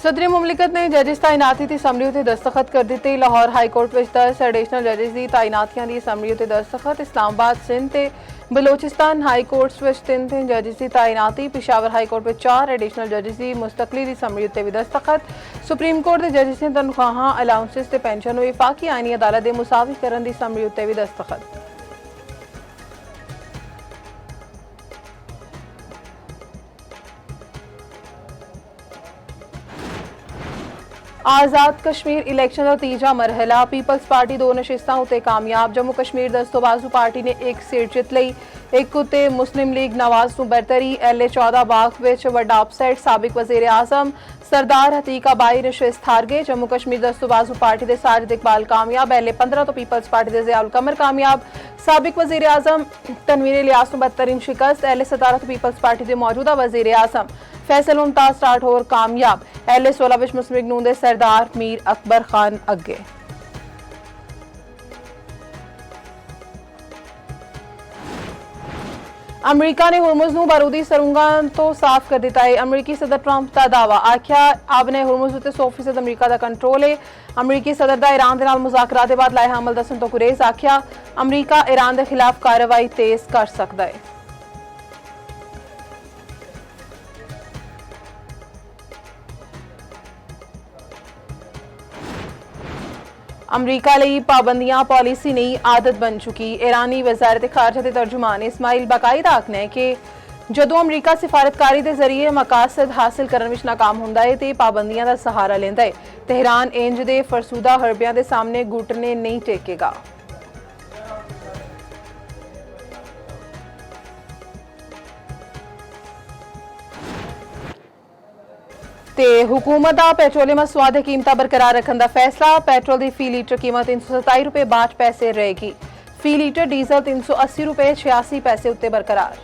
सदर मुमलिकत ने जजिस तैनाती की समरी उत्ते दस्तखत कर दिते। लाहौर हाईकोर्ट में 10 एडिशनल जजिस की तैनातियां की समरी उत्ते दस्तखत। इस्लामाबाद सिंध ते बलोचिस्तान हाईकोर्ट्स में 3 जजिस की तैनाती। पेशावर हाईकोर्ट में 4 एडिशनल जजिस की मुस्तकली की समरी उत्ते भी दस्तखत। सुप्रीम कोर्ट के जजिस ने तनख्वाहां अलाउंसिस ते पेंशन विफाकी आईनी अदालत के मुसावी करने की समरी उत्ते भी दस्तखत। आज़ाद कश्मीर इलैक्शन का तीजा मरहला। पीपल्स पार्टी 2 नशिस्तां उत्ते कामयाब। जम्मू कश्मीर दस्तोबाजू पार्टी ने 1 सीट जित लई। एक उत्ते मुस्लिम लीग नवाज नूं बरतरी। LA 14 बाग विच वड्डा अपसेट। साबिक वज़ीर आज़म सरदार हतीक अबाई नशिस्त हार गए। जम्मू कश्मीर दस्तोबाजू पार्टी के साजिद इकबाल कामयाब। LA 15 तो पीपल्स पार्टी के ज़ियाउल कमर कामयाब। साबिक वज़ीर आज़म तनवीर इलियास नूं बदतरीन शिकस्त। LA 17 तो पीपल्स पार्टी के मौजूदा वज़ीर आज़म फैसल मुमताज स्टार्ट होर कामयाब। LA 16 विच मुस्लिम लीग नूं दे सरदार मीर अकबर खान अगे। अमरीका ने हुरमुज नूं बारूदी सुरंगां तो साफ कर दिता है। अमरीकी सदर ट्रंप का दावा आख्या अब ने हुरमुज उत्ते 100% अमरीका का कंट्रोल है। अमरीकी सदर का ईरान के नाल मुज़ाकरात के बाद लाया अमल दसन तो गुरेज। आख्या अमरीका ईरान के खिलाफ कार्रवाई तेज कर सकता है। अमरीका ਲਈ पाबंदियां पॉलिसी नहीं आदत बन चुकी। ईरानी वज़ारत खारजा के तर्जुमान इस्माइल बाकायदा आखना है कि जदों अमरीका सिफारतकारी के जरिए मकासद हासिल करने में नाकाम होंदा है तो पाबंदियां का सहारा लेंदा है। तेहरान इंज दे फरसूदा हरबियां के सामने घुटने नहीं टेकेगा। ते हुकूमत का पेट्रोलियम स्वाद कीमत बरकरार रखने का फैसला। पेट्रोल की फी लीटर कीमत 327 रुपए 62 पैसे रहेगी। फी लीटर डीजल 380 रुपए 86 पैसे उत्ते बरकरार।